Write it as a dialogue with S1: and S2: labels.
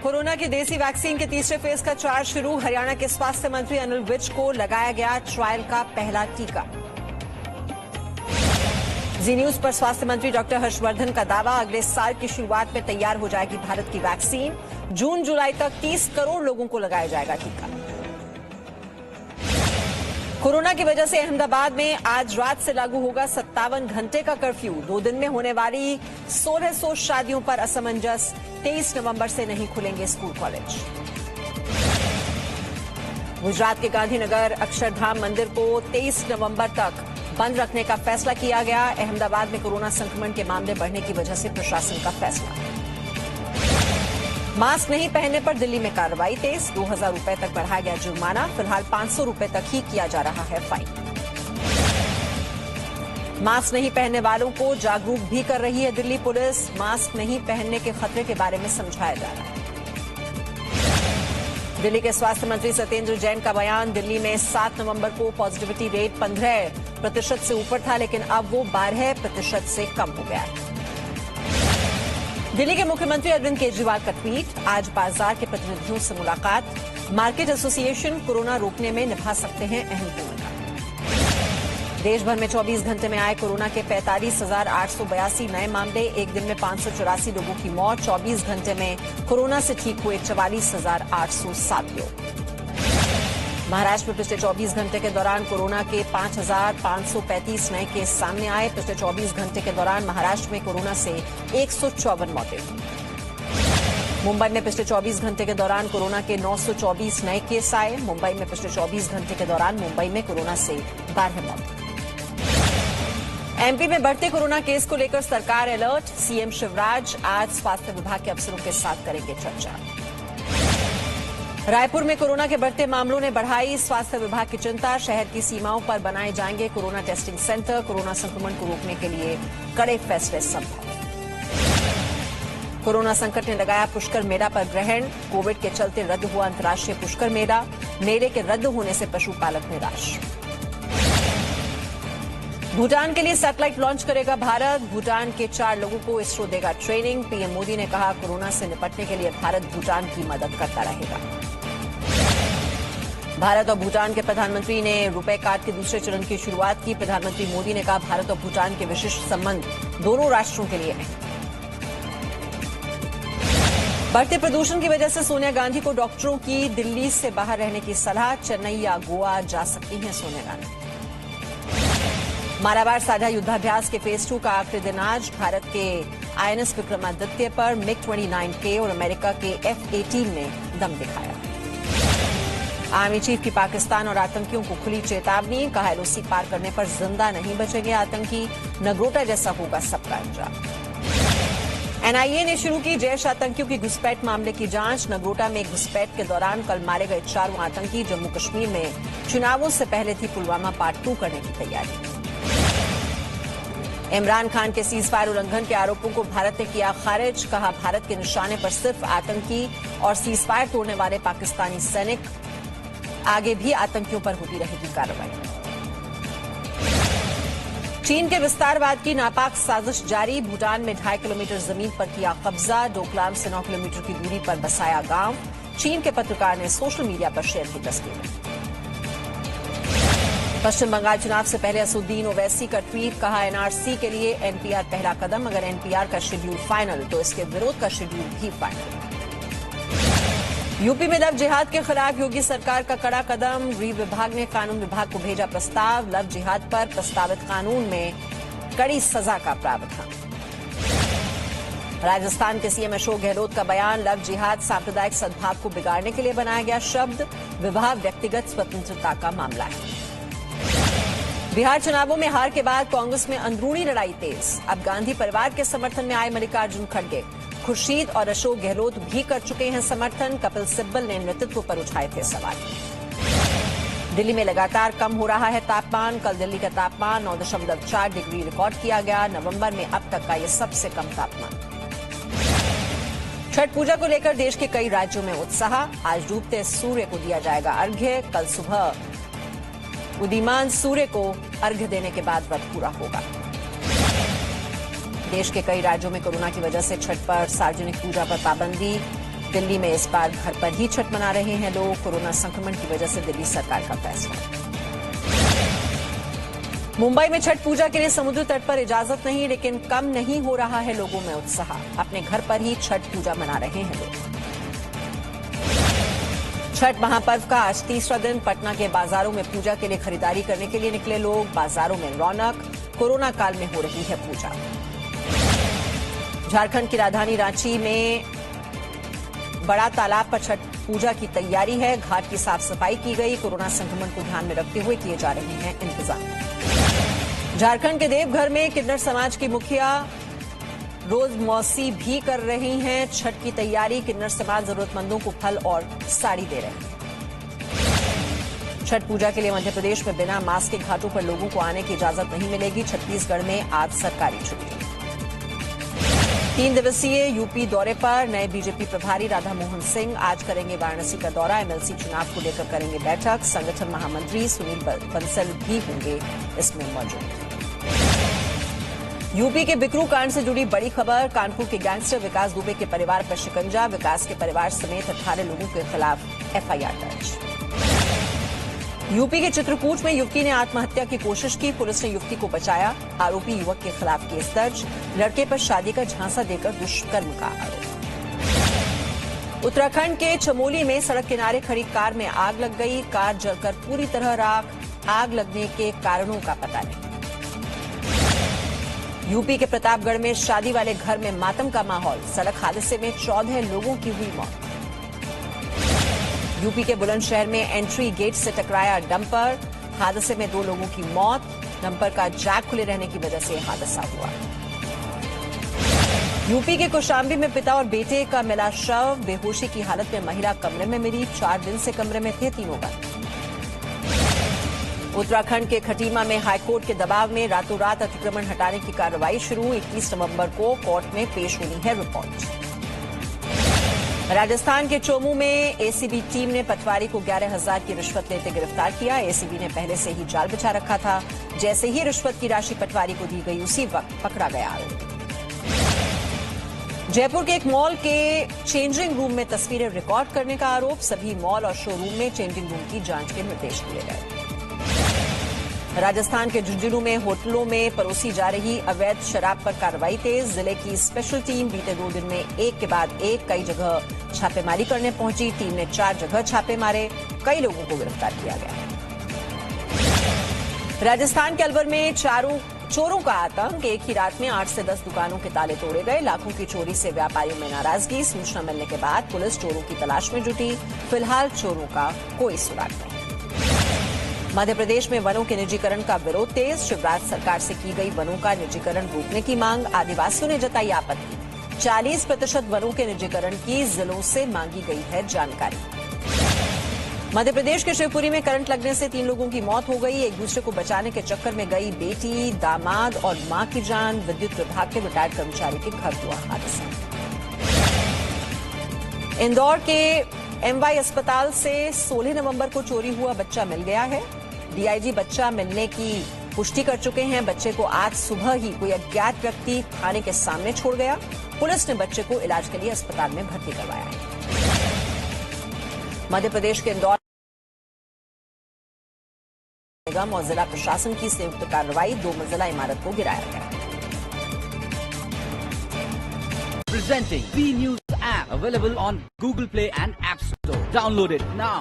S1: Corona की देसी vaccine के तीसरे फेज का चार्ज शुरू। हरियाणा के स्वास्थ्य मंत्री अनिल विज को लगाया गया ट्रायल का पहला टीका। जी न्यूज पर स्वास्थ्य मंत्री डॉक्टर हर्षवर्धन का दावा, अगले साल की शुरुआत में तैयार हो जाएगी भारत की वैक्सीन। जून जुलाई तक 30 करोड़ लोगों को लगाया जाएगा टीका। कोरोना की वजह से अहमदाबाद में आज रात से लागू होगा 57 घंटे का कर्फ्यू। 2 दिन में होने वाली 1600 शादियों पर असमंजस। 23 नवंबर से नहीं खुलेंगे स्कूल कॉलेज। गुजरात के गांधीनगर अक्षरधाम मंदिर को 23 नवंबर तक बंद रखने का फैसला किया गया। अहमदाबाद में कोरोना संक्रमण के मामले बढ़ने की वजह से प्रशासन का फैसला। मास्क नहीं पहनने पर दिल्ली में कार्रवाई तेज। 2000 रुपए तक बढ़ाया गया जुर्माना। फिलहाल 500 रुपए तक ही किया जा रहा है फाइन। मास्क नहीं पहनने वालों को जागरूक भी कर रही है दिल्ली पुलिस। मास्क नहीं पहनने के खतरे के बारे में समझाया जा रहा है। दिल्ली के स्वास्थ्य मंत्री सत्येंद्र जैन का बयान, दिल्ली में 7 नवंबर को पॉजिटिविटी रेट 15% से ऊपर था, लेकिन अब वो 12% से कम हो गया है। दिल्ली के मुख्यमंत्री अरविंद केजरीवाल का ट्वीट, आज बाजार के प्रतिनिधियों से मुलाकात। मार्केट एसोसिएशन कोरोना रोकने में निभा सकते हैं अहम भूमिका। देश भर में 24 घंटे में आए कोरोना के 45,882 नए मामले। एक दिन में 584 लोगों की मौत। 24 घंटे में कोरोना से ठीक हुए 44,807 लोग। महाराष्ट्र में पिछले 24 घंटे के दौरान कोरोना के 5,535 नए केस सामने आए। पिछले 24 घंटे के दौरान महाराष्ट्र में कोरोना से 154 मौतें हुई। मुंबई में पिछले 24 घंटे के दौरान कोरोना के 924 नए केस आए। मुंबई में पिछले 24 घंटे के दौरान मुंबई में कोरोना से 12 मौतें। एमपी में बढ़ते कोरोना केस को लेकर सरकार अलर्ट। सीएम शिवराज आज स्वास्थ्य विभाग के अफसरों के साथ करेंगे चर्चा। रायपुर में कोरोना के बढ़ते मामलों ने बढ़ाई स्वास्थ्य विभाग की चिंता। शहर की सीमाओं पर बनाए जाएंगे कोरोना टेस्टिंग सेंटर। कोरोना संक्रमण को रोकने के लिए कड़े फैसले संभव। कोरोना संकट ने लगाया पुष्कर मेला पर ग्रहण। कोविड के चलते रद्द हुआ अंतर्राष्ट्रीय पुष्कर मेला। मेले के रद्द होने से पशुपालक निराश। भूटान के लिए सैटेलाइट लॉन्च करेगा भारत। भूटान के 4 लोगों को इसरो देगा ट्रेनिंग। पीएम मोदी ने कहा, कोरोना से निपटने के लिए भारत भूटान की मदद करता रहेगा। भारत और भूटान के प्रधानमंत्री ने रुपए कार्ड के दूसरे चरण की शुरुआत की। प्रधानमंत्री मोदी ने कहा, भारत और भूटान के विशिष्ट संबंध दोनों राष्ट्रों के लिए हैं। बढ़ते प्रदूषण की वजह से सोनिया गांधी को डॉक्टरों की दिल्ली से बाहर रहने की सलाह। चेन्नई या गोवा जा सकती हैं सोनिया गांधी। मालाबार साझा युद्धाभ्यास के फेज 2 का आखिरी दिन आज। भारत के आईएनएस विक्रमादित्य पर मिग-29K और अमेरिका के F-18 ने दम दिखाया। आर्मी चीफ की पाकिस्तान और आतंकियों को खुली चेतावनी। कहा, एलओसी पार करने पर जिंदा नहीं बचेंगे आतंकी। नगरोटा जैसा होगा सबका अंजाम। एनआईए ने शुरू की जैश आतंकियों की घुसपैठ मामले की जांच। नगरोटा में घुसपैठ के दौरान कल मारे गए 4 आतंकी। जम्मू कश्मीर में चुनावों से पहले थी पुलवामा पार्ट 2 करने की तैयारी। इमरान खान के सीजफायर उल्लंघन के आरोपों को भारत ने किया खारिज। कहा, भारत के निशाने पर सिर्फ आतंकी और सीजफायर तोड़ने वाले पाकिस्तानी सैनिक। आगे भी आतंकियों पर होती रहेगी कार्रवाई। चीन के विस्तारवाद की नापाक साजिश जारी। भूटान में 2.5 किलोमीटर जमीन पर किया कब्जा। डोकलाम से 9 किलोमीटर की दूरी पर बसाया गांव। चीन के पत्रकार ने सोशल मीडिया पर शेयर की तस्वीरें। पश्चिम बंगाल चुनाव से पहले असदुद्दीन ओवैसी का ट्वीट। कहा, एनआरसी के लिए एनपीआर पहला कदम। अगर एनपीआर का शेड्यूल फाइनल तो इसके विरोध का शेड्यूल भी फाइनल। यूपी में लव जिहाद के खिलाफ योगी सरकार का कड़ा कदम। गृह विभाग ने कानून विभाग को भेजा प्रस्ताव। लव जिहाद पर प्रस्तावित कानून में कड़ी सजा का प्रावधान। राजस्थान के सीएम अशोक गहलोत का बयान, लव जिहाद सांप्रदायिक सद्भाव को बिगाड़ने के लिए बनाया गया शब्द। विवाह व्यक्तिगत स्वतंत्रता का मामला है। बिहार चुनावों में हार के बाद कांग्रेस में अंदरूनी लड़ाई तेज। अब गांधी परिवार के समर्थन में आए मल्लिकार्जुन खड़गे। खुर्शीद और अशोक गहलोत भी कर चुके हैं समर्थन। कपिल सिब्बल ने नेतृत्व पर उठाए थे सवाल। दिल्ली में लगातार कम हो रहा है तापमान। कल दिल्ली का तापमान 9.4 डिग्री रिकॉर्ड किया गया। नवंबर में अब तक का यह सबसे कम तापमान। छठ पूजा को लेकर देश के कई राज्यों में उत्साह। आज डूबते सूर्य को दिया जाएगा अर्घ्य। कल सुबह उदीयमान सूर्य को अर्घ्य देने के बाद व्रत पूरा होगा। देश के कई राज्यों में कोरोना की वजह से छठ पर सार्वजनिक पूजा पर पाबंदी। दिल्ली में इस बार घर पर ही छठ मना रहे हैं लोग। कोरोना संक्रमण की वजह से दिल्ली सरकार का फैसला। मुंबई में छठ पूजा के लिए समुद्र तट पर इजाजत नहीं, लेकिन कम नहीं हो रहा है लोगों में उत्साह। अपने घर पर ही छठ पूजा मना रहे हैं लोग। छठ महापर्व का आज तीसरा दिन। पटना के बाजारों में पूजा के लिए खरीदारी करने के लिए निकले लोग। बाजारों में रौनक। कोरोना काल में हो रही है पूजा। झारखंड की राजधानी रांची में बड़ा तालाब पर छठ पूजा की तैयारी है। घाट की साफ सफाई की गई। कोरोना संक्रमण को ध्यान में रखते हुए किए जा रहे हैं इंतजाम। झारखंड के देवघर में किन्नर समाज की मुखिया रोज मौसी भी कर रही हैं छठ की तैयारी। किन्नर समाज जरूरतमंदों को फल और साड़ी दे रहे हैं। छठ पूजा के लिए मध्य प्रदेश में बिना मास्क के घाटों पर लोगों को आने की इजाजत नहीं मिलेगी। छत्तीसगढ़ में आज सरकारी छुट्टी। 3 दिवसीय यूपी दौरे पर नए बीजेपी प्रभारी राधा मोहन सिंह आज करेंगे वाराणसी का दौरा। एमएलसी चुनाव को लेकर करेंगे बैठक। संगठन महामंत्री सुनील बंसल भी होंगे इसमें मौजूद। यूपी के बिकरू कांड से जुड़ी बड़ी खबर। कानपुर के गैंगस्टर विकास दुबे के परिवार पर शिकंजा। विकास के परिवार समेत 18 लोगों के खिलाफ एफआईआर दर्ज। यूपी के चित्रकूट में युवती ने आत्महत्या की कोशिश की। पुलिस ने युवती को बचाया। आरोपी युवक के खिलाफ केस दर्ज। लड़के पर शादी का झांसा देकर दुष्कर्म का आरोप। उत्तराखंड के चमोली में सड़क किनारे खड़ी कार में आग लग गई। कार जलकर पूरी तरह राख। आग लगने के कारणों का पता नहीं। यूपी के प्रतापगढ़ में शादी वाले घर में मातम का माहौल। सड़क हादसे में 14 लोगों की हुई मौत। यूपी के बुलंदशहर में एंट्री गेट से टकराया डंपर। हादसे में 2 लोगों की मौत। डंपर का जैक खुले रहने की वजह से हादसा हुआ। यूपी के कौशाम्बी में पिता और बेटे का मिला शव। बेहोशी की हालत में महिला कमरे में मिली। 4 दिन से कमरे में थे तीनों बंद। उत्तराखंड के खटीमा में हाईकोर्ट के दबाव में रातों रात अतिक्रमण हटाने की कार्रवाई शुरू। 21 नवंबर को कोर्ट में पेश होनी है रिपोर्ट। राजस्थान के चोमू में एसीबी टीम ने पटवारी को 11,000 की रिश्वत लेते गिरफ्तार किया। एसीबी ने पहले से ही जाल बिछा रखा था। जैसे ही रिश्वत की राशि पटवारी को दी गई उसी वक्त पकड़ा गया आरोपी। जयपुर के एक मॉल के चेंजिंग रूम में तस्वीरें रिकॉर्ड करने का आरोप। सभी मॉल और शोरूम में चेंजिंग रूम की जांच के निर्देश दिए गए। राजस्थान के झुंझुनू में होटलों में परोसी जा रही अवैध शराब पर कार्रवाई तेज। जिले की स्पेशल टीम बीते 2 दिन में एक के बाद एक कई जगह छापेमारी करने पहुंची। टीम ने 4 जगह छापे मारे। कई लोगों को गिरफ्तार किया गया। राजस्थान के अलवर में चोरों का आतंक। एक ही रात में 8 से 10 दुकानों के ताले तोड़े गए। लाखों की चोरी से व्यापारियों में नाराजगी। सूचना मिलने के बाद पुलिस चोरों की तलाश में जुटी। फिलहाल चोरों का कोई सुराग नहीं। मध्य प्रदेश में वनों के निजीकरण का विरोध तेज। शिवराज सरकार से की गई वनों का निजीकरण रोकने की मांग। आदिवासियों ने जताई आपत्ति। 40% वनों के निजीकरण की जिलों से मांगी गई है जानकारी। मध्य प्रदेश के शिवपुरी में करंट लगने से 3 लोगों की मौत हो गई। एक दूसरे को बचाने के चक्कर में गई बेटी, दामाद और मां की जान। विद्युत विभाग के रिटायर्ड कर्मचारी के घर हुआ हादसा। इंदौर के एमवाई अस्पताल से 16 नवंबर को चोरी हुआ बच्चा मिल गया है। डीआईजी बच्चा मिलने की पुष्टि कर चुके हैं। बच्चे को आज सुबह ही कोई अज्ञात व्यक्ति थाने के सामने छोड़ गया। पुलिस ने बच्चे को इलाज के लिए अस्पताल में भर्ती करवाया है। मध्य प्रदेश के इंदौर निगम और जिला प्रशासन की संयुक्त कार्रवाई। 2 मंजिला इमारत को गिराया गया।
S2: Presenting B News app available on Google Play and App Store. Download it now.